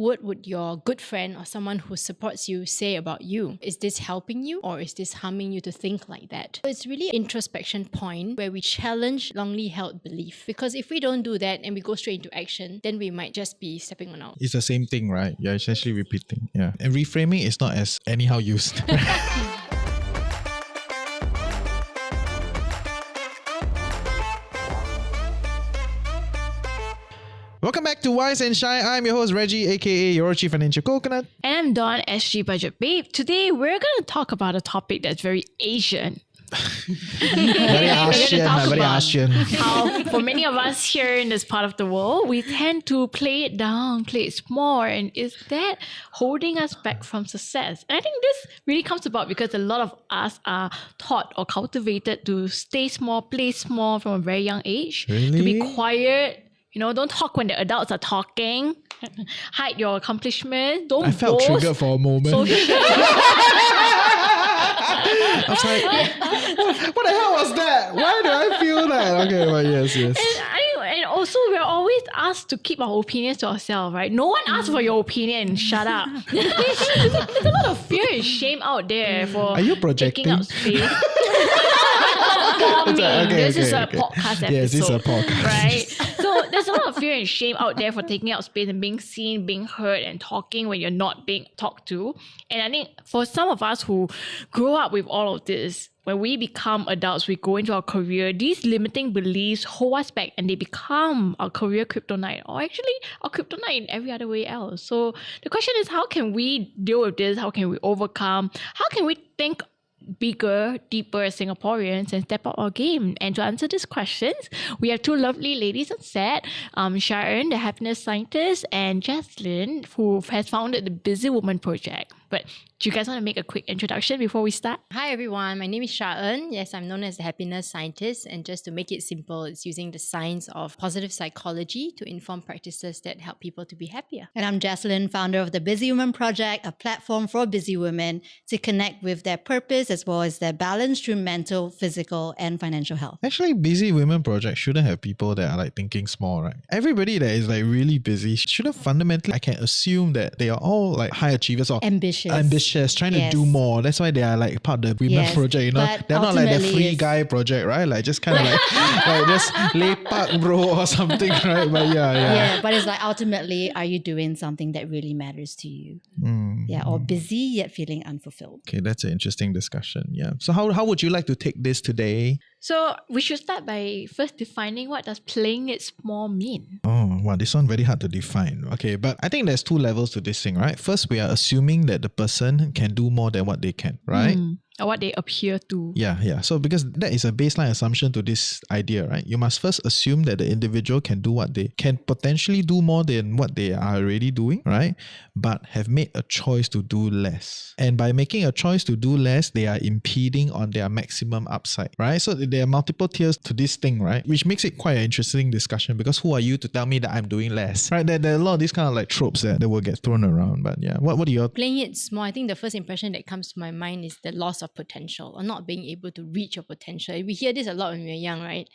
what would your good friend or someone who supports you say about you? Is this helping you or is this harming you to think like that? So it's really an introspection point where we challenge longly held belief, because if we don't do that and we go straight into action, then we might just be stepping on out. It's the same thing, right? You're essentially repeating. Yeah. And reframing is not as anyhow used. Welcome back to Wise and Shy. I'm your host Reggie, aka your Chief Financial Coconut. And I'm Dawn, SG Budget Babe. Today we're going to talk about a topic that's very Asian. Very Asian. How for many of us here in this part of the world, we tend to play it down, play it small, and is that holding us back from success? And I think this really comes about because a lot of us are taught or cultivated to stay small, play small from a very young age. Really? To be quiet. Don't talk when the adults are talking. Hide your accomplishments. Don't I felt boast. triggered for a moment. I was like, what the hell was that? Why do I feel that? Okay, but yes. And also, we're always asked to keep our opinions to ourselves, right? No one asks for your opinion. Shut up. There's a lot of fear and shame out there for Are you projecting? taking up space. This is a podcast episode. Yes, this is a podcast. Right? So there's a lot of fear and shame out there for taking up space and being seen, being heard, and talking when you're not being talked to. And I think for some of us who grow up with all of this, when we become adults, we go into our career, these limiting beliefs hold us back and they become our career kryptonite, or actually our kryptonite in every other way else. So the question is, how can we deal with this? How can we overcome? How can we think bigger, deeper as Singaporeans and step up our game? And to answer these questions, we have two lovely ladies on set, Sha-En, the happiness scientist, and Jaslyn, who has founded the Busy Woman Project. But do you guys want to make a quick introduction before we start? Hi everyone, my name is Sha-En. Yes, I'm known as the happiness scientist, and just to make it simple, it's using the science of positive psychology to inform practices that help people to be happier. And I'm Jaslyn, founder of the Busy Woman Project, a platform for busy women to connect with their purpose as well as their balance through mental, physical, and financial health. Actually, Busy Women Project shouldn't have people that are like thinking small, right? Everybody that is like really busy shouldn't fundamentally, I can assume that they are all like high achievers or ambitious, trying to do more. That's why they are like part of the Women Project, But they're not like the free guy project, right? Like just kind of like just lepak bro or something, right? But yeah, but it's like ultimately, are you doing something that really matters to you? Or busy yet feeling unfulfilled. Okay, that's an interesting discussion. Yeah. So how would you like to take this today? So we should start by first defining what does playing it small mean. Oh, wow, this one very hard to define. Okay, but I think there's two levels to this thing, right? First, we are assuming that the person can do more than what they can, right? Or what they appear to. Yeah. So because that is a baseline assumption to this idea, right? You must first assume that the individual can do what they can potentially do more than what they are already doing, right? But have made a choice to do less. And by making a choice to do less, they are impeding on their maximum upside, right? So there are multiple tiers to this thing, right? Which makes it quite an interesting discussion, because who are you to tell me that I'm doing less, right? There are a lot of these kind of like tropes that will get thrown around. But yeah, what do you... Playing it small, I think the first impression that comes to my mind is the loss of potential, or not being able to reach your potential. We hear this a lot when we're young, right?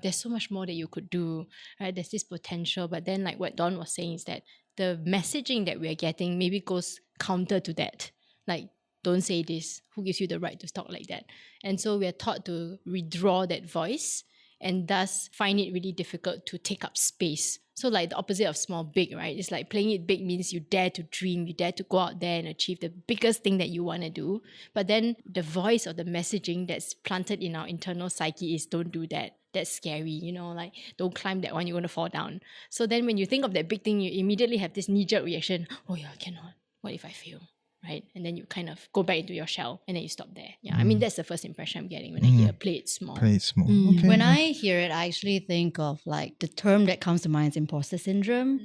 There's so much more that you could do, right? There's this potential, but then like what Dawn was saying is that the messaging that we're getting maybe goes counter to that. Like, don't say this. Who gives you the right to talk like that? And so we're taught to withdraw that voice and thus find it really difficult to take up space. So like the opposite of small, big, right? It's like playing it big means you dare to dream, you dare to go out there and achieve the biggest thing that you want to do. But then the voice or the messaging that's planted in our internal psyche is don't do that. That's scary, like don't climb that one, you're going to fall down. So then when you think of that big thing, you immediately have this knee-jerk reaction. Oh yeah, I cannot. What if I fail? Right? And then you kind of go back into your shell and then you stop there. Yeah, I mean, that's the first impression I'm getting when I hear play it small. Play it small. Okay. When I hear it, I actually think of like the term that comes to mind is imposter syndrome.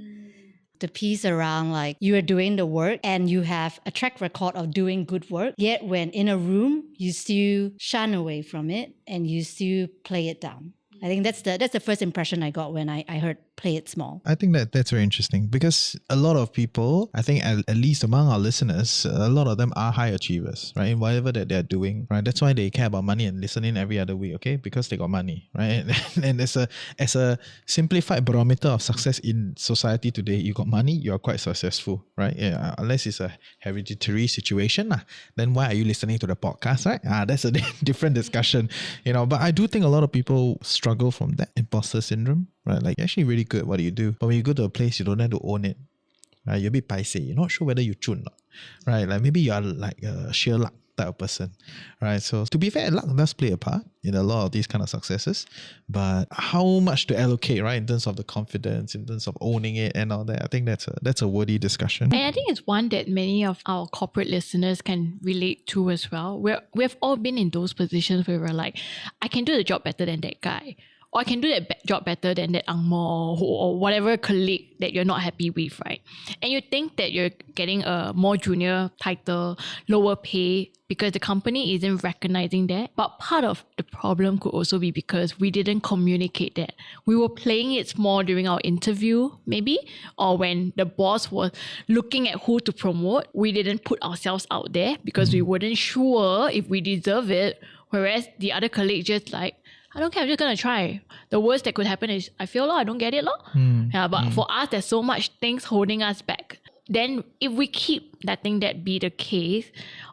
The piece around like you are doing the work and you have a track record of doing good work, yet when in a room, you still shun away from it and you still play it down. I think that's the first impression I got when I heard play it small. I think that's very interesting because a lot of people, I think at least among our listeners, a lot of them are high achievers, right? In whatever that they're doing, right? That's why they care about money and listen in every other week, okay? Because they got money, right? And as a simplified barometer of success in society today, you got money, you are quite successful, right? Yeah, unless it's a hereditary situation, then why are you listening to the podcast, right? That's a different discussion, But I do think a lot of people struggle from that imposter syndrome, right? Like, you're actually really good at what you do, but when you go to a place, you don't have to own it, right? You're a bit paiseh. You're not sure whether you chun or not, right? Like, maybe you are like a sheer luck type of person, right? So to be fair, luck does play a part in a lot of these kind of successes, but how much to allocate, right? In terms of the confidence, in terms of owning it and all that, I think that's a worthy discussion. And I think it's one that many of our corporate listeners can relate to as well. We've all been in those positions where we're like, I can do the job better than that guy. Or I can do that job better than that angmo or whatever colleague that you're not happy with, right? And you think that you're getting a more junior title, lower pay, because the company isn't recognizing that. But part of the problem could also be because we didn't communicate that. We were playing it small during our interview, maybe, or when the boss was looking at who to promote, we didn't put ourselves out there because we weren't sure if we deserve it. Whereas the other colleague just like, I don't care, I'm just going to try. The worst that could happen is I fail, I don't get it. But for us, there's so much things holding us back. Then if we keep letting that be the case,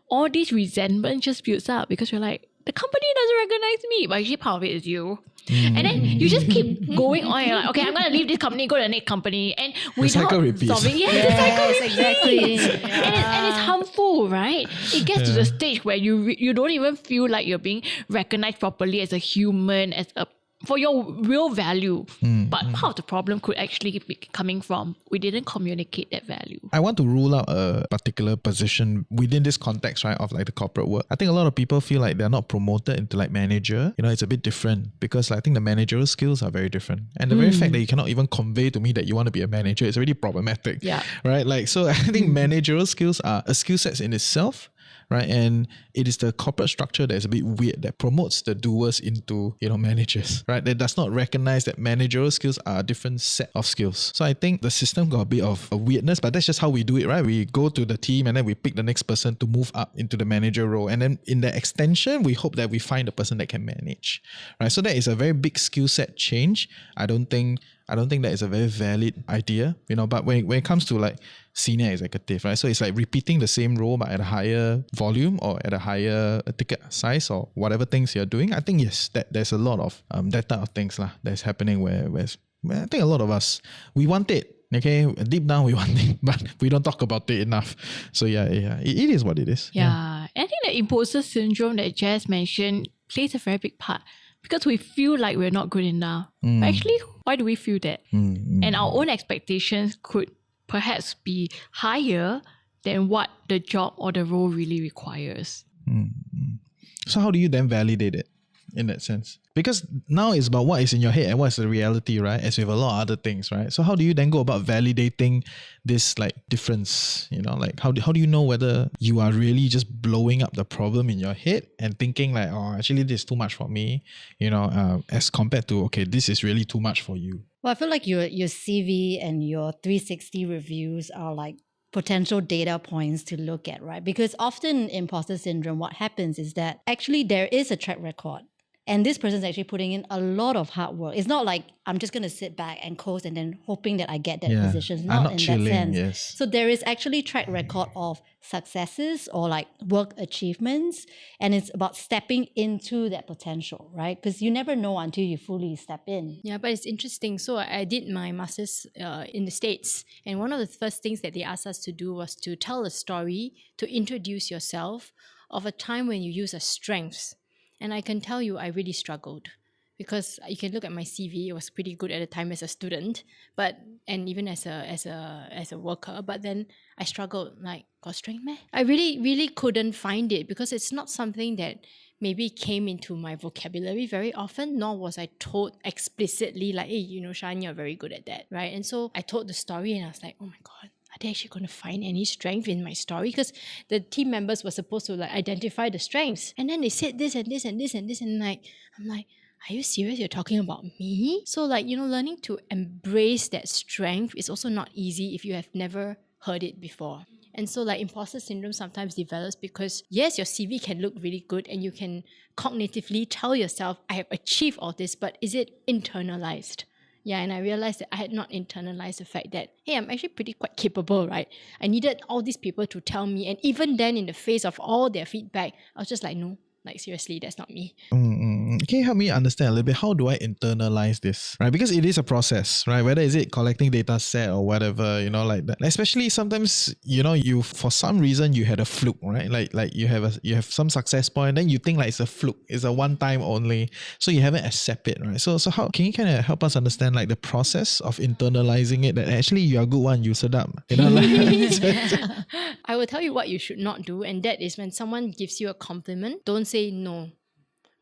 all this resentment just builds up because you're like, the company doesn't recognize me, but actually part of it is you. And then you just keep going on. You're like, okay, I'm going to leave this company, go to the next company. And without cycle repeats. solving, the cycle repeats. Exactly. And it's harmful, right? It gets to the stage where you don't even feel like you're being recognized properly as a human, for your real value. But part of the problem could actually be coming from we didn't communicate that value. I want to rule out a particular position within this context, right, of like the corporate work. I think a lot of people feel like they're not promoted into like manager. It's a bit different because I think the managerial skills are very different. And the very fact that you cannot even convey to me that you want to be a manager is already problematic. Yeah. Right? Like, so I think managerial skills are a skill set in itself. Right, and it is the corporate structure that is a bit weird that promotes the doers into managers. Right, that does not recognize that managerial skills are a different set of skills. So I think the system got a bit of a weirdness, but that's just how we do it. Right, we go to the team and then we pick the next person to move up into the manager role, and then in the extension, we hope that we find the person that can manage. Right, so that is a very big skill set change. I don't think that is a very valid idea. But when it comes to like senior executive, right? So it's like repeating the same role but at a higher volume or at a higher ticket size or whatever things you're doing. I think yes, that there's a lot of that type of things that's happening where I think a lot of us, we want it. Okay, deep down we want it, but we don't talk about it enough. So yeah, it is what it is. Yeah. And I think the imposter syndrome that Jazz mentioned plays a very big part. Because we feel like we're not good enough. But actually, why do we feel that? And our own expectations could perhaps be higher than what the job or the role really requires. So how do you then validate it in that sense? Because now it's about what is in your head and what's the reality, right? As with a lot of other things, right? So how do you then go about validating this like difference? Like how do you know whether you are really just blowing up the problem in your head and thinking like, oh, actually this is too much for me, as compared to, okay, this is really too much for you. Well, I feel like your CV and your 360 reviews are like potential data points to look at, right? Because often imposter syndrome, what happens is that actually there is a track record. And this person's actually putting in a lot of hard work. It's not like I'm just going to sit back and coast and then hoping that I get that position. It's not in chilling, that sense. Yes. So there is actually track record of successes or like work achievements. And it's about stepping into that potential, right? Because you never know until you fully step in. Yeah, but it's interesting. So I did my master's in the States. And one of the first things that they asked us to do was to tell a story, to introduce yourself of a time when you use a strengths. And I can tell you, I really struggled because you can look at my CV. It was pretty good at the time as a student, and even as a worker. But then I struggled. Like, got strength, meh? I really, really couldn't find it because it's not something that maybe came into my vocabulary very often. Nor was I told explicitly, like, hey, Sha-En, you're very good at that, right? And so I told the story, and I was like, oh my god, are they actually going to find any strength in my story? Because the team members were supposed to like identify the strengths. And then they said this and this and this and this. And I'm like, are you serious? You're talking about me? So like, learning to embrace that strength is also not easy if you have never heard it before. And so like imposter syndrome sometimes develops because yes, your CV can look really good and you can cognitively tell yourself, I have achieved all this, but is it internalized? Yeah, and I realized that I had not internalized the fact that, hey, I'm actually quite capable, right? I needed all these people to tell me. And even then, in the face of all their feedback, I was just like, no, like seriously, that's not me. Can you help me understand a little bit, how do I internalize this, right? Because it is a process, right? Whether is it collecting data set or whatever, like that. Especially sometimes, you for some reason you had a fluke, right? Like you have some success point, then you think like it's a fluke, it's a one time only, so you haven't accepted it, right? So how can you kind of help us understand like the process of internalizing it, that actually you are a good one, you sedap, I will tell you what you should not do, and that is when someone gives you a compliment, don't say no.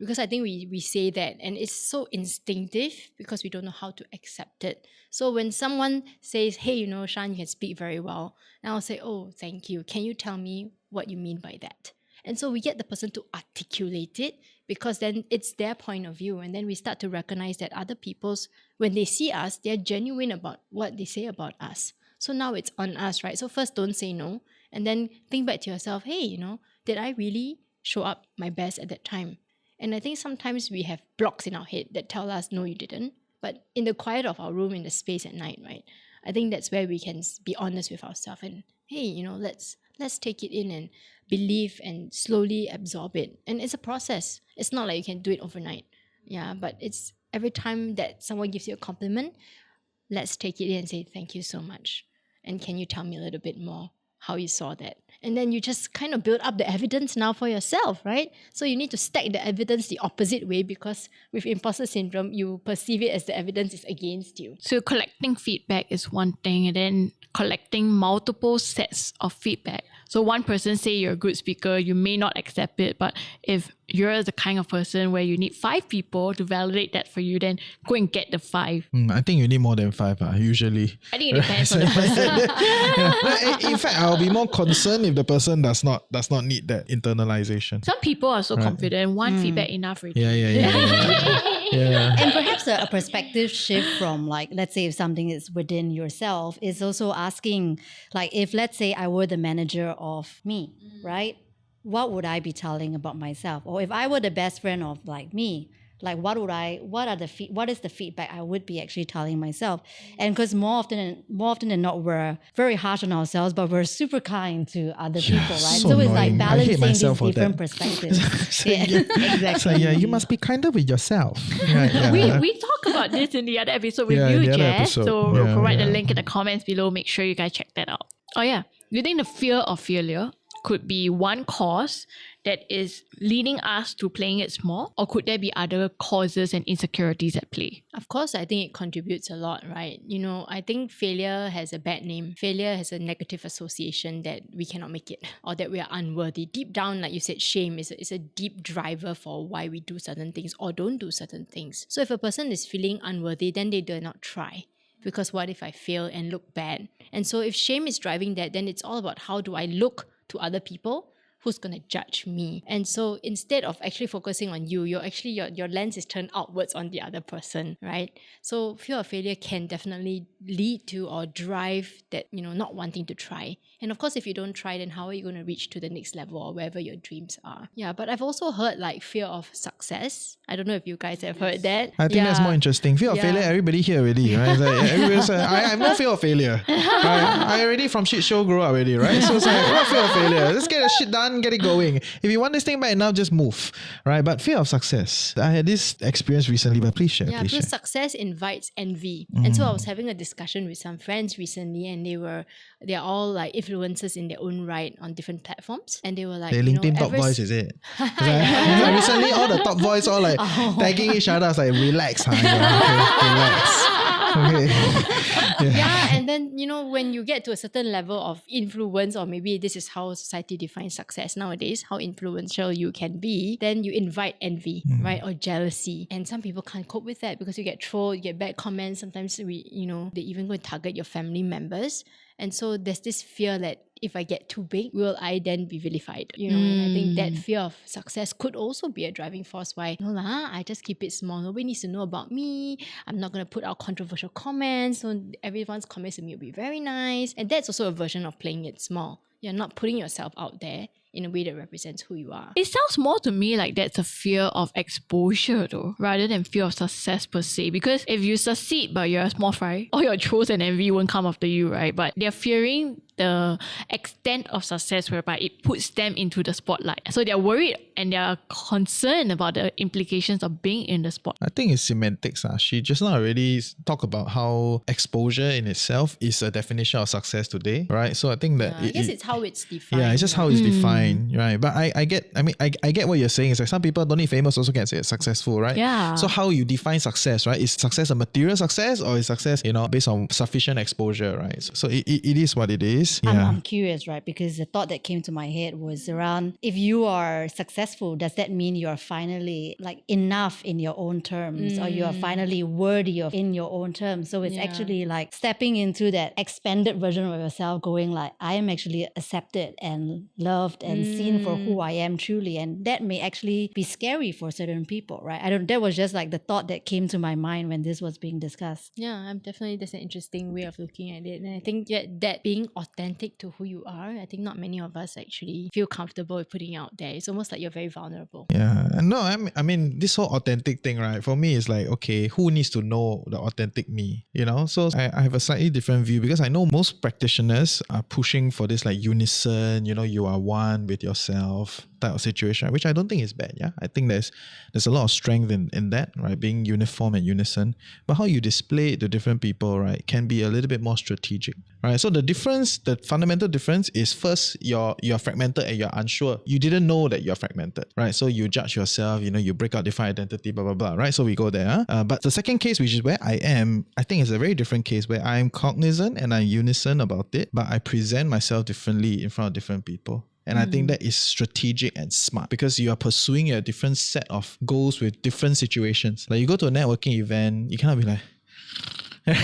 Because I think we say that and it's so instinctive because we don't know how to accept it. So when someone says, hey, Sha-En, you can speak very well, and I'll say, oh, thank you. Can you tell me what you mean by that? And so we get the person to articulate it because then it's their point of view. And then we start to recognize that other people's, when they see us, they're genuine about what they say about us. So now it's on us, right? So first, don't say no. And then think back to yourself, hey, did I really show up my best at that time? And I think sometimes we have blocks in our head that tell us, no, you didn't. But in the quiet of our room, in the space at night, right? I think that's where we can be honest with ourselves and, hey, let's take it in and believe and slowly absorb it. And it's a process. It's not like you can do it overnight. Yeah, but it's every time that someone gives you a compliment, let's take it in and say, thank you so much. And can you tell me a little bit more how you saw that? And then you just kind of build up the evidence now for yourself, right? So you need to stack the evidence the opposite way because with imposter syndrome, you perceive it as the evidence is against you. So collecting feedback is one thing, and then collecting multiple sets of feedback. So one person say you're a good speaker, you may not accept it, but if you're the kind of person where you need 5 people to validate that for you, then go and get the 5. I think you need more than 5, usually. I think it depends on the person. In fact, I'll be more concerned if the person does not need that internalization. Some people are so confident, one feedback enough already. Yeah. And perhaps a perspective shift from like, let's say if something is within yourself is also asking, like if let's say I were the manager of me, right? What would I be telling about myself? Or if I were the best friend of like me, like what is the feedback I would be actually telling myself? And because more often than not, we're very harsh on ourselves, but we're super kind to other people, right? So it's like annoying. I hate balancing these myself for different that. perspectives. Exactly. So you must be kinder with yourself. We talk about this in the other episode with you, Jess. So we'll provide the link in the comments below. Make sure you guys check that out. Oh yeah, do you think the fear of failure could be one cause that is leading us to playing it small? Or could there be other causes and insecurities at play? Of course, I think it contributes a lot, right? I think failure has a bad name. Failure has a negative association that we cannot make it or that we are unworthy. Deep down, like you said, shame is a deep driver for why we do certain things or don't do certain things. So if a person is feeling unworthy, then they do not try. Because what if I fail and look bad? And so if shame is driving that, then it's all about how do I look to other people, who's going to judge me. And so instead of actually focusing on you, your lens is turned outwards on the other person, right? So fear of failure can definitely lead to or drive that, not wanting to try. And of course, if you don't try, then how are you going to reach to the next level or wherever your dreams are? Yeah, but I've also heard like fear of success. I don't know if you guys have heard that. I think that's more interesting. Fear of failure, everybody here already, right? It's like everybody's like, I have no fear of failure. I already from shit show grew up already, right? So it's like, what fear of failure? Let's get the shit done, get it going. If you want this thing bad enough, just move, right? But fear of success, I had this experience recently, but please share. Yeah, because success invites envy. And so I was having a discussion with some friends recently, and they're all like influencers in their own right on different platforms. And they were like, the LinkedIn top voice, is it? Recently, all the top voice all like tagging each other. I was like, relax, relax. Yeah, and then when you get to a certain level of influence, or maybe this is how society defines success nowadays, how influential you can be, then you invite envy, right, or jealousy. And some people can't cope with that because you get trolled, you get bad comments. Sometimes they even go and target your family members. And so there's this fear that if I get too big, will I then be vilified? You know, and I think that fear of success could also be a driving force why, no lah, I just keep it small. Nobody needs to know about me. I'm not going to put out controversial comments. So everyone's comments to me will be very nice. And that's also a version of playing it small. You're not putting yourself out there in a way that represents who you are. It sounds more to me like that's a fear of exposure though, rather than fear of success per se. Because if you succeed but you're a small fry, all your trolls and envy won't come after you, right? But they're fearing the extent of success whereby it puts them into the spotlight. So they're worried and they're concerned about the implications of being in the spotlight. I think it's semantics. She just now already talked about how exposure in itself is a definition of success today, right? So I think that I guess it's how it's defined. yeah, it's just how it's defined, right? But I get what you're saying. It's like some people don't need famous also can say it's successful, right? Yeah. So how you define success, right? Is success a material success or is success, based on sufficient exposure, right? So it is what it is. Yeah. I'm curious, right? Because the thought that came to my head was around, if you are successful, does that mean you are finally like enough in your own terms, or you are finally worthy of in your own terms? So it's actually like stepping into that expanded version of yourself, going like, I am actually accepted and loved and seen for who I am truly. And that may actually be scary for certain people, right? That was just like the thought that came to my mind when this was being discussed. Yeah, that's an interesting way of looking at it. And I think that being authentic to who you are, I think not many of us actually feel comfortable with putting out there. It's almost like you're very vulnerable. Yeah. No, I mean, this whole authentic thing, right? For me, is like, okay, who needs to know the authentic me? So I have a slightly different view because I know most practitioners are pushing for this like unison, you are one with yourself type of situation, which I don't think is bad. Yeah. I think there's a lot of strength in that, right? Being uniform and unison. But how you display it to different people, right, can be a little bit more strategic. Right. So the fundamental difference is first you're fragmented and you're unsure. You didn't know that you're fragmented. Right. So you judge yourself, you break out different identity, blah, blah, blah. Right. So we go there. But the second case, which is where I think is a very different case where I'm cognizant and I'm unison about it, but I present myself differently in front of different people. And I think that is strategic and smart because you are pursuing a different set of goals with different situations. Like you go to a networking event, you cannot be like, you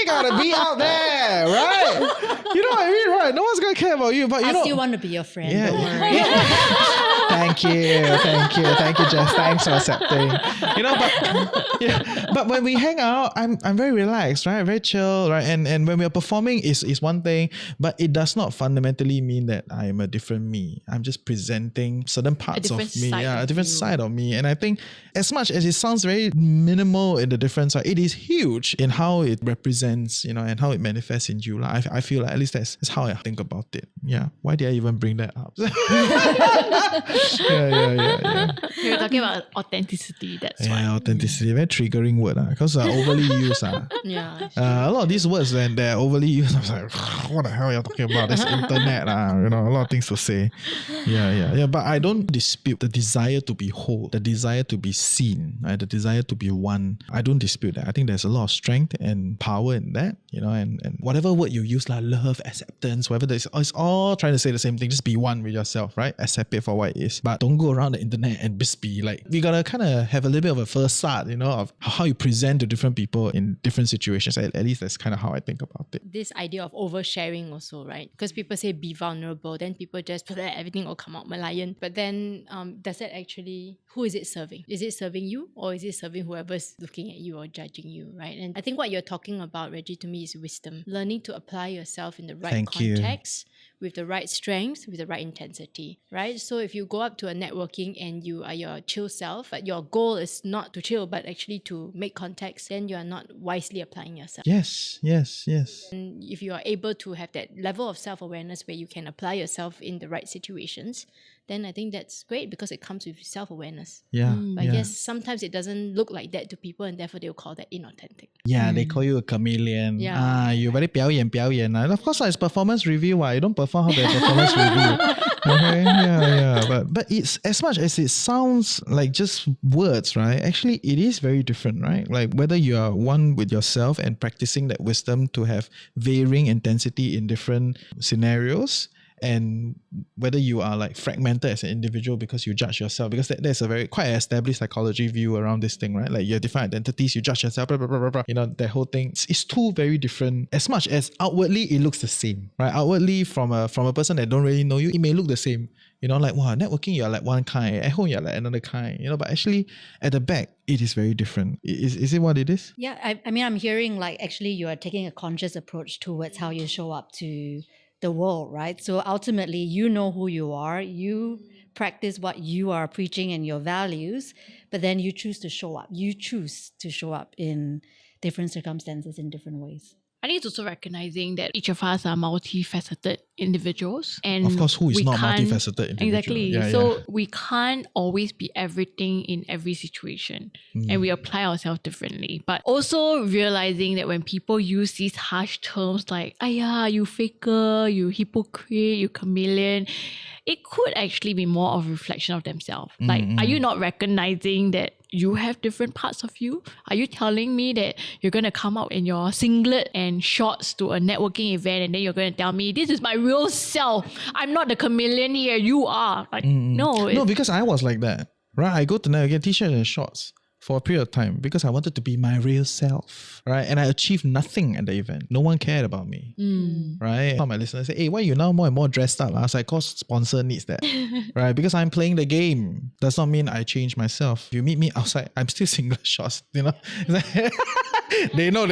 gotta be out there, right? You know what I mean, right? No one's gonna care about you, but I still want to be your friend. Yeah. Don't worry. Thank you, Jess. Thanks for accepting. But when we hang out, I'm very relaxed, right? Very chill, right? And when we're performing is one thing, but it does not fundamentally mean that I am a different me. I'm just presenting certain parts of me, a different side of me. And I think as much as it sounds very minimal in the difference, it is huge in how it represents, and how it manifests in you. I feel like at least that's how I think about it. Yeah. Why did I even bring that up? Yeah. You're talking about authenticity, that's why. Yeah, authenticity. Very triggering word. Because overly used. Yeah. A lot of these words, when they're overly used, I was like, what the hell are you talking about? This internet. A lot of things to say. Yeah. But I don't dispute the desire to be whole, the desire to be seen, right? The desire to be one. I don't dispute that. I think there's a lot of strength and power in that, and whatever word you use, like love, acceptance, whatever, it's all trying to say the same thing. Just be one with yourself, right? Accept it for what it is. But don't go around the internet and just be like, we gotta kind of have a little bit of a facade, of how you present to different people in different situations. At least that's kind of how I think about it. This idea of oversharing also, right? Because people say be vulnerable, then people just everything will come out Malayan. But then does that actually, who is it serving? Is it serving you or is it serving whoever's looking at you or judging you, right? And I think what you're talking about, Reggie, to me is wisdom. Learning to apply yourself in the right context. With the right strength, with the right intensity, right? So if you go up to a networking and you are your chill self, but your goal is not to chill, but actually to make contacts, then you are not wisely applying yourself. Yes. And if you are able to have that level of self-awareness where you can apply yourself in the right situations, then I think that's great because it comes with self-awareness. Yeah. But I guess sometimes it doesn't look like that to people and therefore they'll call that inauthentic. Yeah, they call you a chameleon. Yeah. You very 表演. Of course, it's performance review. You don't perform how there's performance review. Okay, yeah. But it's as much as it sounds like just words, right? Actually, it is very different, right? Like whether you are one with yourself and practicing that wisdom to have varying intensity in different scenarios, and whether you are like fragmented as an individual because you judge yourself, because there's a very quite established psychology view around this thing, right? Like you have different identities, you judge yourself, blah, blah, blah, blah, blah. You know, that whole thing. It's two very different, as much as outwardly it looks the same, right? Outwardly from a person that don't really know you, it may look the same. You know, like, wow, networking, you're like one kind. At home, you're like another kind. You know, but actually, at the back, it is very different. Is it what it is? Yeah, I mean, I'm hearing like actually you are taking a conscious approach towards how you show up to the world, right? So ultimately, you know who you are. You practice what you are preaching and your values, but then you choose to show up. You choose to show up in different circumstances in different ways. I think it's also recognizing that each of us are multifaceted individuals. And Of course, who is we not can't- multifaceted individual? Exactly. Yeah, So yeah. we can't always be everything in every situation. And we apply ourselves differently. But also realizing that when people use these harsh terms like, "Ayah, you faker, you hypocrite, you chameleon," it could actually be more of a reflection of themselves. Like, are you not recognizing that you have different parts of you? Are you telling me that you're going to come out in your singlet and shorts to a networking event and then you're going to tell me, this is my real self. I'm not the chameleon here. You are. Like, no. No, because I was like that, right? I go to networking, t-shirt and shorts for a period of time because I wanted to be my real self, right? And I achieved nothing at the event. No one cared about me, right? Some of my listeners say, hey, why you now more and more dressed up? I was like, cause sponsor needs that, right? Because I'm playing the game. Does not mean I change myself. If you meet me outside, I'm still single shorts, you know? They know.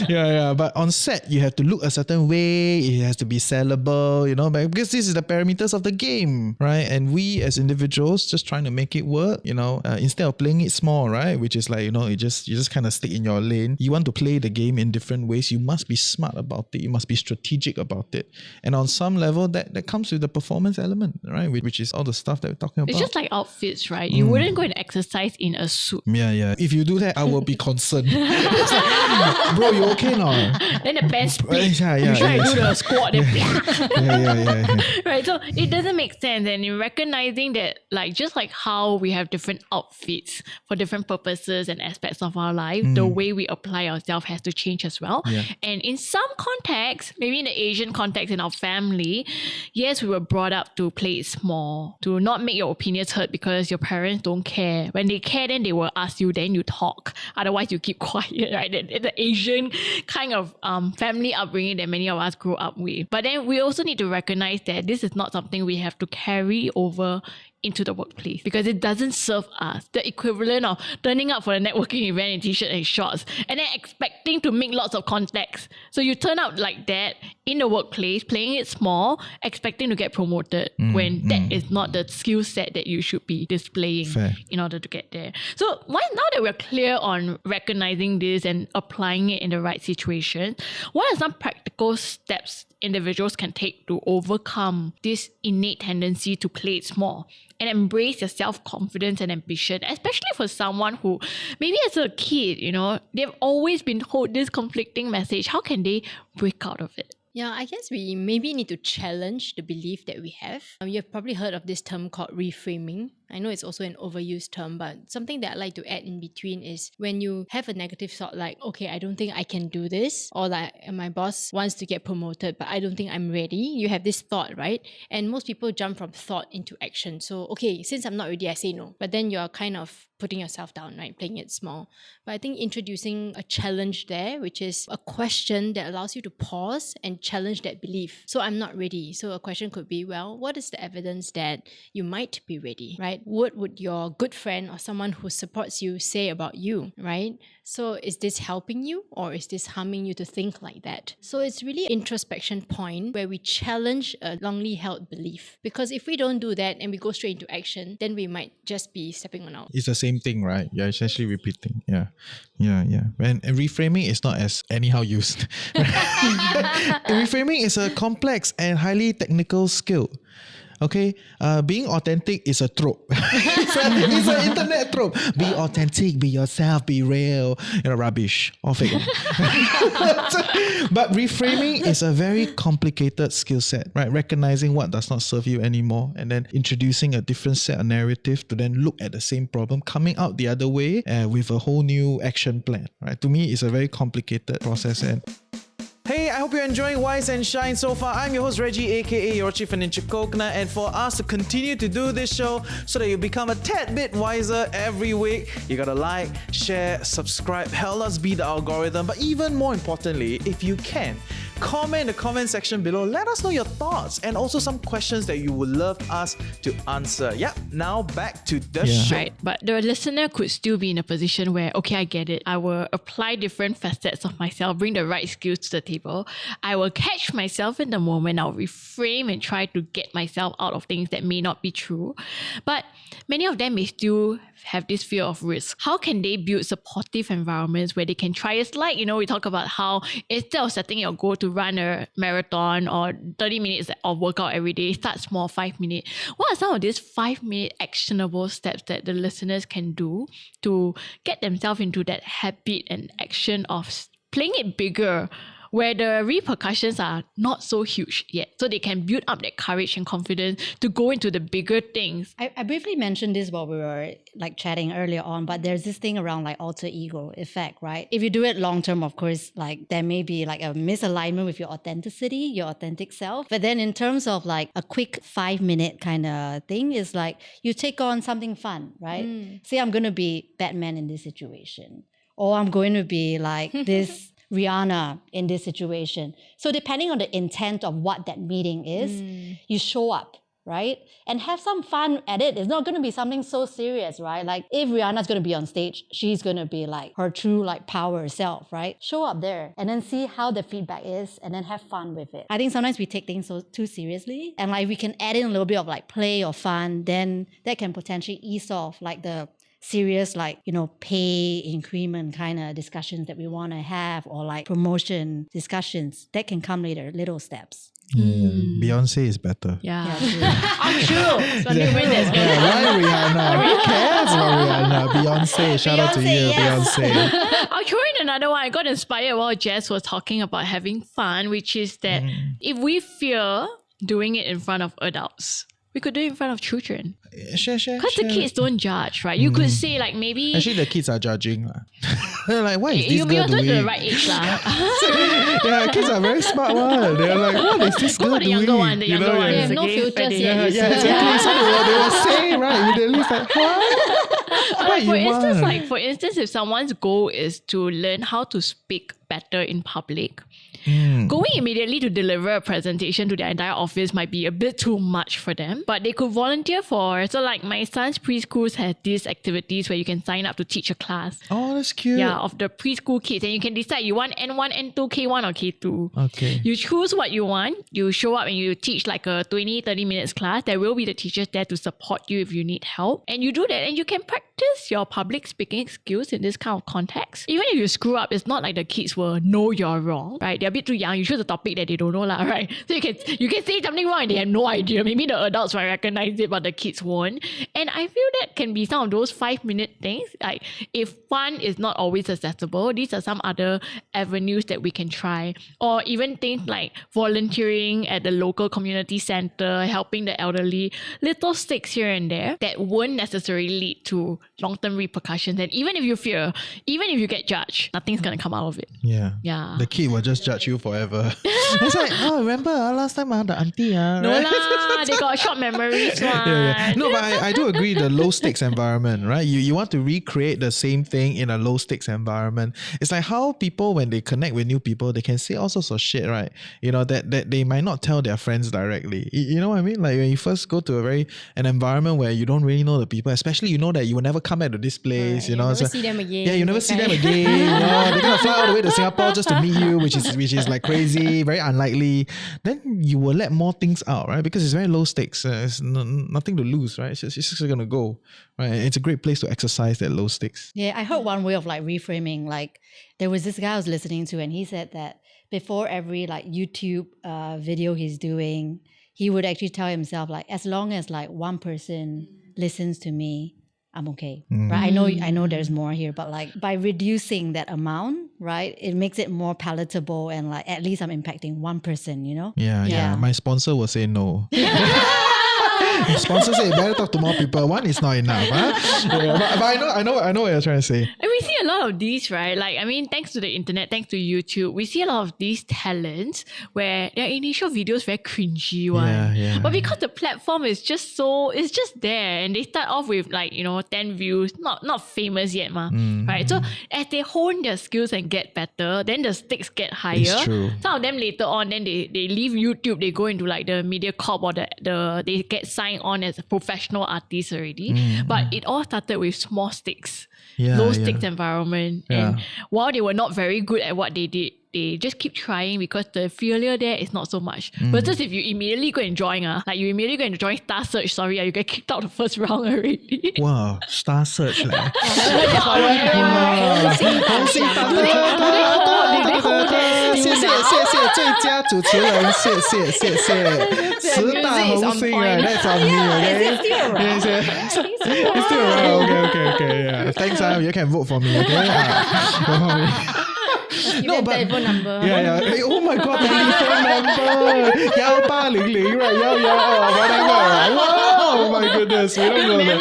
Yeah. But on set, you have to look a certain way. It has to be sellable, you know, because this is the parameters of the game, right? And we as individuals just trying to make it work, you know, instead of playing it small, right? Which is like, you know, you just kind of stick in your lane. You want to play the game in different ways. You must be smart about it. You must be strategic about it. And on some level, that comes with the performance element, right? Which is all the stuff that we're talking about. It's just like outfits, right? You wouldn't go and exercise in a suit. Yeah. If you do that, I will be concerned. It's like, bro, you okay now? Then the pants split. Yeah, You try to yeah. do the squat. Then Yeah. right, so it doesn't make sense. And in recognizing that, like, just like how we have different outfits for different purposes and aspects of our life, the way we apply ourselves has to change as well. Yeah. And in some contexts, maybe in the Asian context in our family, yes, we were brought up to play it small, to not make your opinions heard because your parents don't care. When they care, then they will ask you, then you talk. Otherwise, you keep quiet, right? The Asian kind of family upbringing that many of us grew up with. But then we also need to recognize that this is not something we have to carry over into the workplace because it doesn't serve us. The equivalent of turning up for a networking event in t-shirt and shorts and then expecting to make lots of contacts. So you turn up like that in the workplace, playing it small, expecting to get promoted when that is not the skill set that you should be displaying Fair. in order to get there. So now that we're clear on recognizing this and applying it in the right situation, what are some practical steps individuals can take to overcome this innate tendency to play it small and embrace their self-confidence and ambition, especially for someone who maybe as a kid, you know, they've always been told this conflicting message. How can they break out of it? Yeah, I guess we maybe need to challenge the belief that we have. You've probably heard of this term called reframing. I know it's also an overused term, but something that I like to add in between is when you have a negative thought like, okay, I don't think I can do this, or like my boss wants to get promoted, but I don't think I'm ready. You have this thought, right? And most people jump from thought into action. So, okay, since I'm not ready, I say no. But then you're kind of putting yourself down, right? Playing it small. But I think introducing a challenge there, which is a question that allows you to pause and challenge that belief. So I'm not ready. So a question could be, well, what is the evidence that you might be ready, right? What would your good friend or someone who supports you say about you, right? So is this helping you or is this harming you to think like that? So it's really an introspection point where we challenge a longly held belief. Because if we don't do that and we go straight into action, then we might just be stepping on our... It's the same thing, right? You're essentially repeating. Yeah. And reframing is not as anyhow used. Reframing is a complex and highly technical skill. Okay, being authentic is a trope. it's an internet trope. Be authentic, be yourself, be real. You know, rubbish or fake. But reframing is a very complicated skill set, right? Recognizing what does not serve you anymore, and then introducing a different set of narrative to then look at the same problem, coming out the other way with a whole new action plan. Right? To me, it's a very complicated process. And Hey, I hope you're enjoying Wise and Shine so far. I'm your host Reggie, aka your Chief Financial Coconut, and for us to continue to do this show so that you become a tad bit wiser every week, you gotta like, share, subscribe, help us beat the algorithm. But even more importantly, if you can, comment in the comment section below. Let us know your thoughts and also some questions that you would love us to answer. Yep, now back to the show. Right, but the listener could still be in a position where, okay, I get it. I will apply different facets of myself, bring the right skills to the table. I will catch myself in the moment. I'll reframe and try to get myself out of things that may not be true. But many of them may still have this fear of risk. How can they build supportive environments where they can try? It's like, we talk about how instead of setting your goal to run a marathon or 30 minutes of workout every day, start small, 5 minutes. What are some of these 5-minute actionable steps that the listeners can do to get themselves into that habit and action of playing it bigger, where the repercussions are not so huge yet, so they can build up that courage and confidence to go into the bigger things? I briefly mentioned this while we were chatting earlier on, but there's this thing around alter ego effect, right? If you do it long term, of course, there may be a misalignment with your authenticity, your authentic self. But then in terms of a quick 5-minute kind of thing, is you take on something fun, right? Say I'm going to be Batman in this situation, or I'm going to be this Rihanna in this situation. So depending on the intent of what that meeting is, you show up, right? And have some fun at it. It's not going to be something so serious, right? If Rihanna's going to be on stage, she's going to be her true power self, right? Show up there and then see how the feedback is and then have fun with it. I think sometimes we take things too seriously, and if we can add in a little bit of play or fun, then that can potentially ease off the serious pay increment kind of discussions that we want to have, or promotion discussions that can come later, little steps. Beyonce is better. Yeah. I'm true. So Why Rihanna? Who cares about Rihanna? Beyonce, shout out to you, Yes. Beyonce. I'll throw in another one. I got inspired while Jess was talking about having fun, which is that if we fear doing it in front of adults, we could do it in front of children. Share. Because the kids don't judge, right? You could say maybe... Actually, the kids are judging. They're why is this you girl also doing? the right age lah. Yeah, kids are very smart one. They're what is this girl the doing? younger one, the younger one. They have no Okay, filters Friday. yet. Yeah, exactly. So they were saying, right? Immediately, it's what? For instance, if someone's goal is to learn how to speak better in public, going immediately to deliver a presentation to their entire office might be a bit too much for them, but they could volunteer for. So my son's preschools have these activities where you can sign up to teach a class. Oh, that's cute. Yeah, of the preschool kids, and you can decide you want N1, N2, K1 or K2. Okay. You choose what you want. You show up and you teach a 20-30 minutes class. There will be the teachers there to support you if you need help. And you do that and you can practice your public speaking skills in this kind of context. Even if you screw up, it's not like the kids will know you're wrong, right? They're a bit too young. You choose a topic that they don't know, right? So you can say something wrong and they have no idea. Maybe the adults might recognize it, but the kids won't. And I feel that can be some of those 5-minute things. If fun is not always accessible, these are some other avenues that we can try. Or even things like volunteering at the local community center, helping the elderly, little stakes here and there that won't necessarily lead to long-term repercussions. And even if you fear, even if you get judged, nothing's going to come out of it. Yeah. Yeah. The kid will just judge you forever. It's remember last time the auntie No right? lah, they got short memories one. Yeah. No, but I do agree the low stakes environment, right? You want to recreate the same thing in a low stakes environment. It's how people, when they connect with new people, they can say all sorts of shit, right? That they might not tell their friends directly. You know what I mean? When you first go to an environment where you don't really know the people, especially that you will never come back to this place, You never see them again. Yeah, you never see them again. They're gonna fly all the way to Singapore just to meet you, which is crazy, very unlikely. Then you will let more things out, right? Because it's very low stakes. It's nothing to lose, right? It's just gonna go, right? It's a great place to exercise that low stakes. Yeah, I heard one way of reframing. There was this guy I was listening to, and he said that before every YouTube video he's doing, he would actually tell himself as long as one person listens to me, I'm okay. Right? I know there's more here, but by reducing that amount, right, it makes it more palatable, and at least I'm impacting one person, Yeah. My sponsor will say no. Sponsor say better talk to more people. One is not enough. Huh? Yeah, but I know what you're trying to say. And we see a lot of these, right? Like, I mean, thanks to the internet, thanks to YouTube, we see a lot of these talents where their initial videos very cringy one. Yeah. But because the platform is just it's just there, and they start off with 10 views, not famous yet, right? So as they hone their skills and get better, then the stakes get higher. It's true. Some of them later on, then they leave YouTube, they go into like the media corp or they get signed on as a professional artist already. But it all started with small stakes, low stakes environment. Yeah. And while they were not very good at what they did, they just keep trying because the failure there is not so much. Versus if you immediately go and join, you immediately go and join Star Search, you get kicked out the first round already. Wow, Star Search 咧。谢谢最佳主持人，谢谢10大红星啊 ，that's on me, okay? It's still around, okay, yeah. Thanks, you can vote for me, okay? No, but telephone number. Yeah. Hey, oh my God, telephone number 1800 right? Whatever. Wow, my goodness, we don't go there.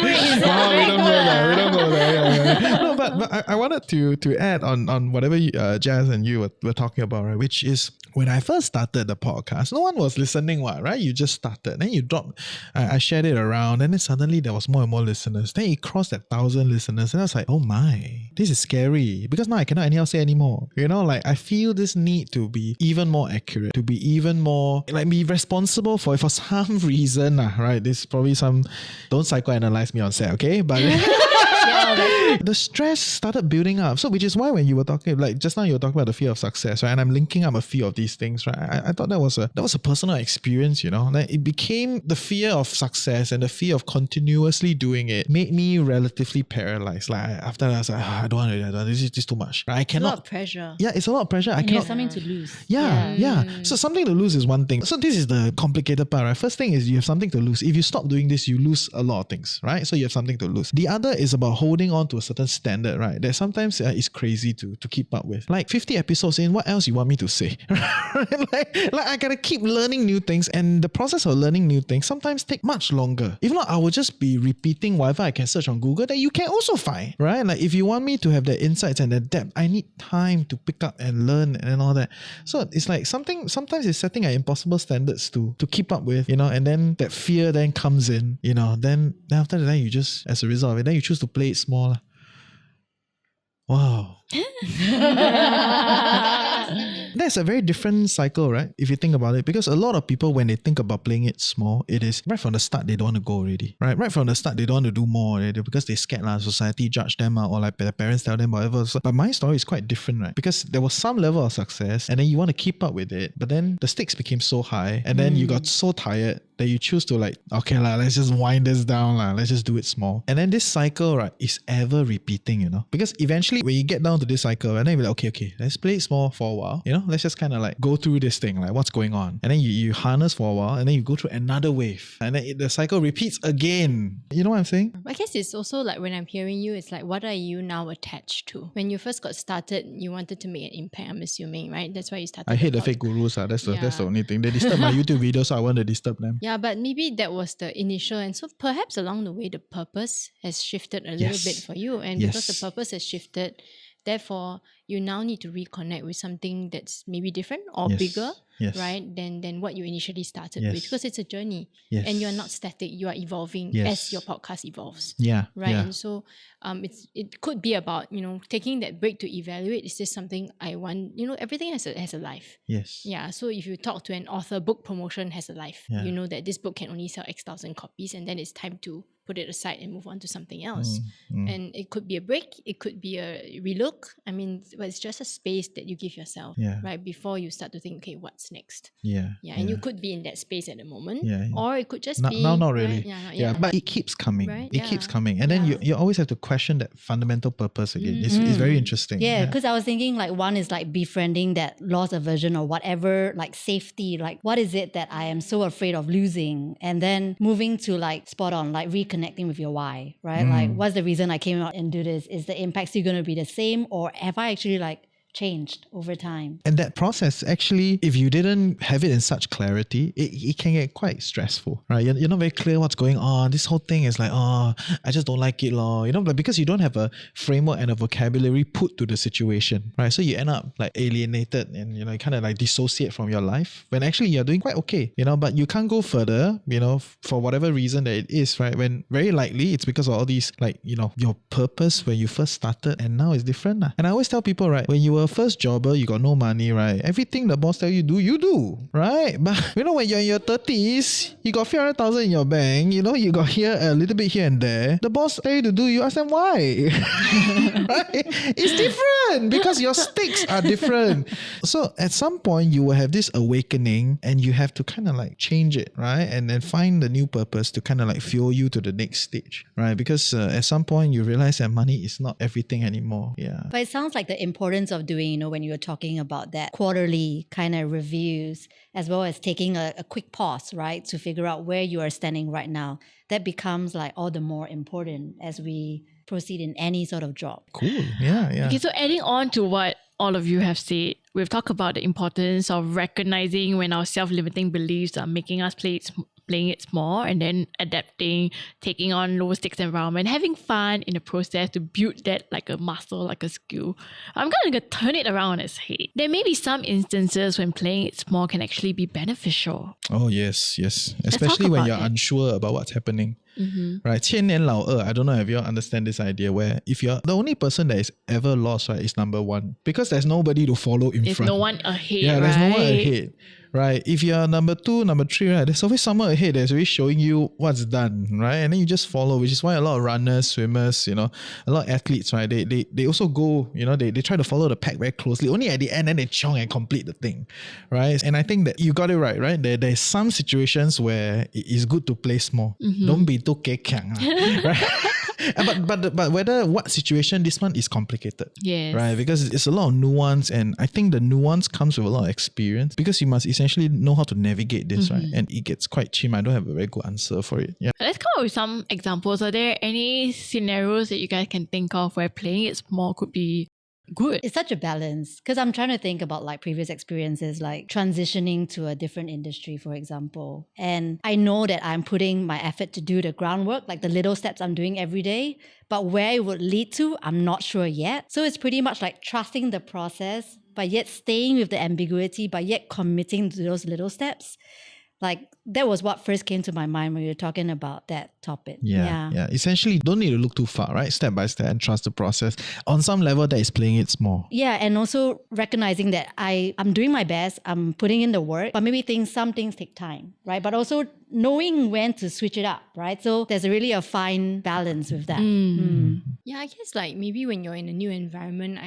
We don't go there. Yeah. No, but I wanted to add on whatever Jazz and you were talking about, right? Which is when I first started the podcast, no one was listening, right? You just started, then you dropped. I shared it around, and then suddenly there was more and more listeners. Then it crossed 1,000 listeners, and I was like, oh my, this is scary because now I cannot anyhow say anymore. Like I feel this need to be even more accurate, to be even more be responsible for some reason, right? This is probably don't psychoanalyze me on set, okay? But the stress started building up. So which is why when you were talking, just now you were talking about the fear of success, right? And I'm linking up a few of these things, right? I thought that was a personal experience, Like it became the fear of success and the fear of continuously doing it made me relatively paralyzed. Like after that, I was like, I don't want to do that. This is too much. I cannot. A lot of pressure. Yeah, it's a lot of pressure. You have something to lose. Yeah. So something to lose is one thing. So this is the complicated part, right? First thing is you have something to lose. If you stop doing this, you lose a lot of things, right? So you have something to lose. The other is about holding on to a certain standard, right? That sometimes is crazy to keep up with. Like 50 episodes in, what else you want me to say? like I gotta keep learning new things, and the process of learning new things sometimes take much longer. If not, I will just be repeating whatever I can search on Google that you can also find, right? Like if you want me to have the insights and the depth, I need time to pick up and learn and all that. So it's like sometimes it's setting at impossible standards to keep up with, and then that fear then comes in, then after that you just, as a result of it, then you choose to play it small. Wow. That's a very different cycle, right? If you think about it, because a lot of people, when they think about playing it small, it is right from the start, they don't want to go already, right? Right from the start, they don't want to do more already because they're scared, society judge them or like their parents tell them whatever. So, but my story is quite different, right? Because there was some level of success and then you want to keep up with it, but then the stakes became so high and then you got so tired that you choose to let's just wind this down, let's just do it small. And then this cycle, right, is ever repeating, because eventually when you get down to this cycle, and then you're like, okay, let's play it small for a while, let's just kind of go through this thing, what's going on. And then you harness for a while and then you go through another wave and then the cycle repeats again. You know what I'm saying? I guess it's also when I'm hearing you, it's what are you now attached to? When you first got started, you wanted to make an impact, I'm assuming, right? That's why you started. I hate the fake gurus. That's the only thing. They disturb my YouTube videos, so I want to disturb them. Yeah, but maybe that was the initial, and so perhaps along the way the purpose has shifted a little bit for you, and because the purpose has shifted, therefore you now need to reconnect with something that's maybe different or bigger, right, than what you initially started with, because it's a journey and you're not static, you are evolving as your podcast evolves, right? And so it could be about taking that break to evaluate, is this something I want? Everything has a life. So if you talk to an author, book promotion has a life. You know that this book can only sell X thousand copies, and then it's time to put it aside and move on to something else. And it could be a break, it could be a relook. I mean, but it's just a space that you give yourself, right, before you start to think, okay, what's next? And you could be in that space at the moment, or it could just be not really, right? But it keeps coming, right? It keeps coming, and then you always have to question that fundamental purpose again. It's very interesting. Because I was thinking one is befriending that loss aversion or whatever, safety, what is it that I am so afraid of losing, and then moving to spot on, reconnecting with your why, right? What's the reason I came out and do this? Is the impact still going to be the same, or have I actually changed over time. And that process actually, if you didn't have it in such clarity, it can get quite stressful, right? You're not very clear what's going on. This whole thing is like, oh, I just don't like it, lor. You know, but because you don't have a framework and a vocabulary put to the situation, right? So you end up like alienated and, you know, kind of like dissociate from your life when actually you're doing quite okay, you know, but you can't go further, you know, for whatever reason that it is, right? When very likely it's because of all these, like, you know, your purpose when you first started and now it's different. And I always tell people, right, when you were a first jobber, you got no money, right? Everything the boss tell you do, right? But you know, when you're in your 30s, you got 300,000 in your bank, you know, you got here a little bit here and there. The boss tell you to do, you ask them why. Right? It's different because your stakes are different. So at some point you will have this awakening and you have to kind of like change it, right? And then find the new purpose to kind of like fuel you to the next stage, right? Because at some point you realize that money is not everything anymore. Yeah. But it sounds like the importance of doing, you know, when you were talking about that quarterly kind of reviews, as well as taking a quick pause, right, to figure out where you are standing right now, that becomes like all the more important as we proceed in any sort of job. Cool. Yeah. Okay, so adding on to what all of you have said, we've talked about the importance of recognizing when our self-limiting beliefs are making us playing it small, and then adapting, taking on low stakes environment, having fun in the process to build that like a muscle, like a skill. I'm going to turn it around on its head. There may be some instances when playing it small can actually be beneficial. Oh, yes. Especially when you're unsure about what's happening. Right? 千年老二, I don't know if you all understand this idea where if you're the only person that is ever lost, right, is number one. Because there's nobody to follow in There's front. no one ahead, Yeah, there's right? no one ahead. Right? If you're number 2, number 3, right, there's always someone ahead that's always showing you what's done, right? And then you just follow, which is why a lot of runners, swimmers, you know, a lot of athletes, right, they also go, you know, they try to follow the pack very closely. Only at the end, then they chong and complete the thing, right? And I think that you got it right? There's some situations where it is good to play small. Don't be too kekang, right? But whether what situation, this one is complicated. Yes. Right? Because it's a lot of nuance, and I think the nuance comes with a lot of experience because you must essentially know how to navigate this, right? And it gets quite chim. I don't have a very good answer for it. Yeah. Let's come up with some examples. Are there any scenarios that you guys can think of where playing it small could be good? It's such a balance because I'm trying to think about like previous experiences, like transitioning to a different industry, for example. And I know that I'm putting my effort to do the groundwork, like the little steps I'm doing every day, but where it would lead to, I'm not sure yet. So it's pretty much like trusting the process, but yet staying with the ambiguity, but yet committing to those little steps. Like that was what first came to my mind when we were talking about that topic. Yeah. Essentially, don't need to look too far, right? Step by step and trust the process. On some level, that is playing it small. Yeah, and also recognizing that I'm doing my best, I'm putting in the work, but maybe some things take time, right? But also knowing when to switch it up, right? So there's really a fine balance with that. Yeah, I guess like maybe when you're in a new environment,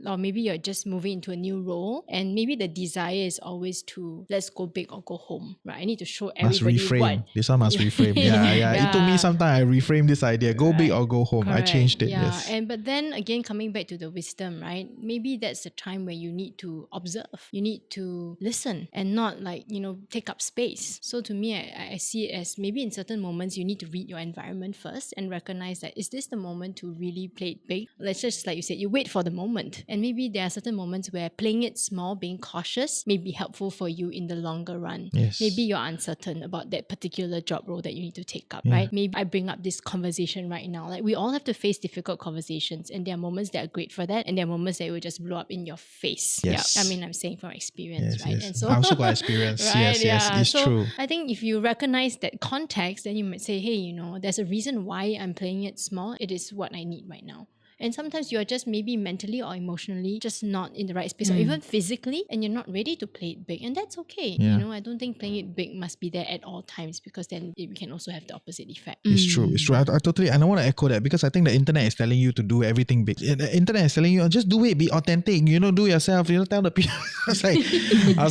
or maybe you're just moving into a new role, and maybe the desire is always to let's go big or go home, right? I need to show Must everybody reframe. what. This one must reframe. Yeah. It took me some time. I reframed this idea. Go big or go home. Correct. I changed it. Yeah, Yes. but then again, coming back to the wisdom, right? Maybe that's the time where you need to observe. You need to listen and not like, you know, take up space. So to me, I see it as maybe in certain moments you need to read your environment first and recognize that is this the moment to really play it big? Let's just, like you said, you wait for the moment. And maybe there are certain moments where playing it small, being cautious may be helpful for you in the longer run. Yes. Maybe you're uncertain about that particular job role that you need to take up, right? Maybe I bring up this conversation right now. Like we all have to face difficult conversations, and there are moments that are great for that, and there are moments that will just blow up in your face. Yes. Yeah. I mean, I'm saying from experience, right? Yes. And so I also got experience. right, Yes. It's so true. I think if you recognize that context, then you might say, hey, you know, there's a reason why I'm playing it small. It is what I need right now. And sometimes you're just maybe mentally or emotionally just not in the right space, or even physically, and you're not ready to play it big. And that's okay. Yeah. You know, I don't think playing it big must be there at all times, because then we can also have the opposite effect. It's true. I totally, and I want to echo that because I think the internet is telling you to do everything big. The internet is telling you, just do it, be authentic, you know, do yourself, you know, tell the people. I was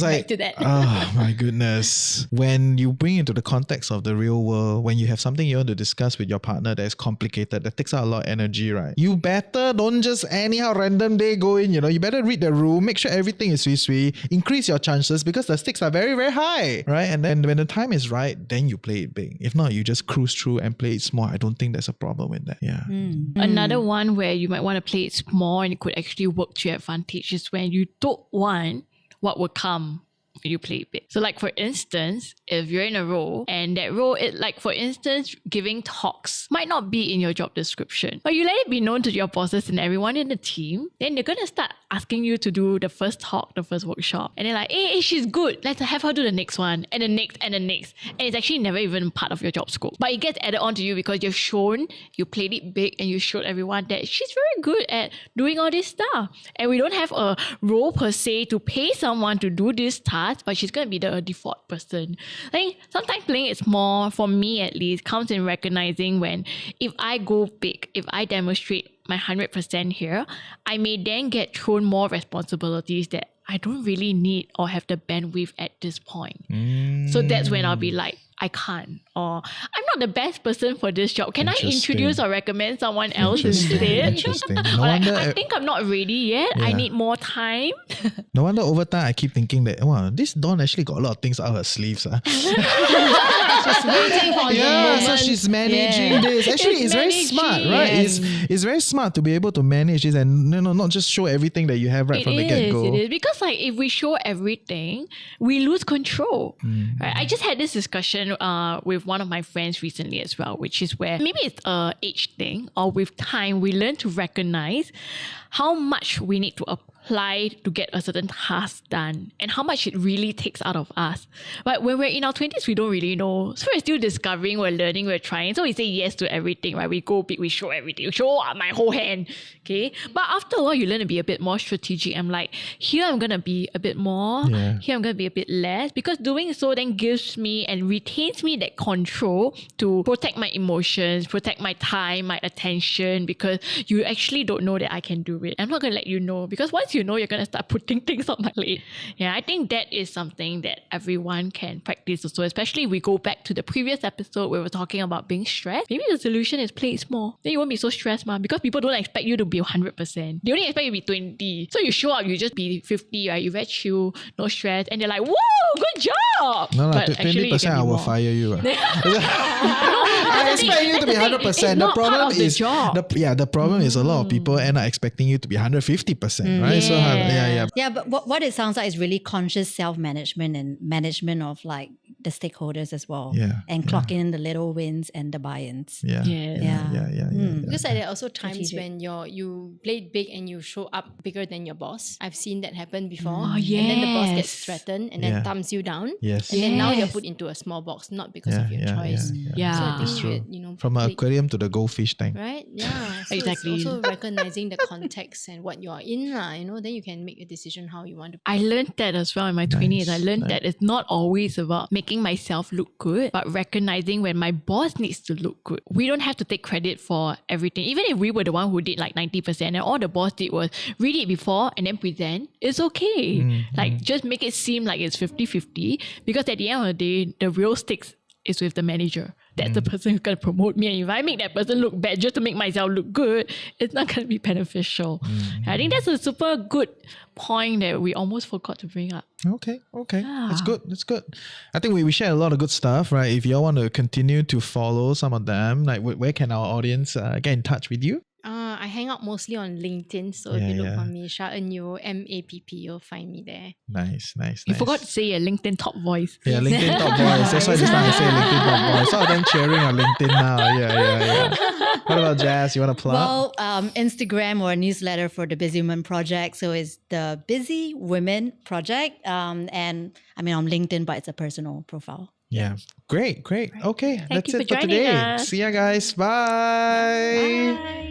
like, Back to that. Oh my goodness. When you bring into the context of the real world, when you have something you want to discuss with your partner that is complicated, that takes out a lot of energy, right? You better better don't just anyhow random day go in, you better read the room, make sure everything is sui, increase your chances because the stakes are very, very high, right? And then when the time is right, then you play it big. If not, you just cruise through and play it small. I don't think there's a problem with that. Yeah. Another one where you might want to play it small and it could actually work to your advantage is when you don't want what will come when you play it big. So like for instance, if you're in a role and that role, for instance, giving talks might not be in your job description, but you let it be known to your bosses and everyone in the team, then they're going to start asking you to do the first talk, the first workshop. And they're like, hey, she's good. Let's have her do the next one and the next and the next. And it's actually never even part of your job scope. But it gets added on to you because you've shown, you played it big and you showed everyone that she's very good at doing all this stuff. And we don't have a role per se to pay someone to do this task, but she's going to be the default person. I think sometimes playing it small, for me at least, comes in recognizing when if I go big, if I demonstrate my 100% here, I may then get thrown more responsibilities that I don't really need or have the bandwidth at this point. So that's when I'll be like, I can't, or I'm not the best person for this job. Can I introduce or recommend someone else instead? Interesting. No Or wonder, I think I'm not ready yet. I need more time. no wonder over time I keep thinking that, wow, this Dawn actually got a lot of things out of her sleeves. Just waiting for the Yeah, so moment. she's managing this. Actually, it's very smart, right? It's very smart to be able to manage this and not just show everything that you have right from the get-go. It is. Because if we show everything, we lose control. Right? I just had this discussion with one of my friends recently as well, which is where maybe it's a age thing or with time, we learn to recognize how much we need to apply to get a certain task done and how much it really takes out of us. But when we're in our 20s, we don't really know. So we're still discovering, we're learning, we're trying. So we say yes to everything, right? We go big, we show everything, show my whole hand, okay? But after a while, you learn to be a bit more strategic. I'm like, here I'm going to be a bit more, here I'm going to be a bit less, because doing so then gives me and retains me that control to protect my emotions, protect my time, my attention, because you actually don't know that I can do it. I'm not going to let you know, because once you know, you're going to start putting things on my plate. Yeah, I think that is something that everyone can practice also, especially if we go back to the previous episode where we were talking about being stressed. Maybe the solution is play it small. Then you won't be so stressed, because people don't expect you to be 100%. They only expect you to be 20. So you show up, you just be 50, right? You very chill, no stress, and they're like, whoa, good job! No, But 20% I will more. fire you. I expect you to be 100%. It's The not problem part of the is job. the problem is a lot of people end up expecting you to be 150%, right? So Yeah, but what it sounds like is really conscious self-management and management of like the stakeholders as well. Yeah, And clocking in the little wins and the buy-ins. yeah. Because there are also times Strategic. when you played big and you show up bigger than your boss. I've seen that happen before. Oh, And then the boss yes. gets threatened and then Yeah. thumbs you down. Yes. And then now you're Yes. put into a small box, not because of your Yeah, choice. Yeah. So I It's think true. From an play- aquarium to the goldfish tank. right? Yeah. So Exactly. It's also recognizing the context and what you're in, then you can make a decision how you want to. I learned that as well in my 20s. I learned that it's not always about making myself look good, but recognizing when my boss needs to look good. We don't have to take credit for everything. Even if we were the one who did like 90% and all the boss did was read it before and then present, it's okay. Just make it seem like it's 50-50, because at the end of the day, the real stakes is with the manager. That's the person who's going to promote me. And if I make that person look bad just to make myself look good, it's not going to be beneficial. I think that's a super good point that we almost forgot to bring up. Okay. That's good. I think we share a lot of good stuff, right? If y'all want to continue to follow some of them, like where can our audience get in touch with you? I hang out mostly on LinkedIn, so if you look for me, Sha-En Yeo, MAPP, you'll find me there. Nice. You forgot to say your LinkedIn top voice. Yeah, LinkedIn top voice. That's why this time I say LinkedIn top voice. Some of them cheering on LinkedIn now. Yeah. What about Jazz? You want to plug? Well, Instagram or a newsletter for the Busy Women Project. So it's the Busy Women Project. And I mean on LinkedIn, but it's a personal profile. Yeah. Great. Okay. Thank That's you it for for joining today. us. See ya, guys. Bye. Bye.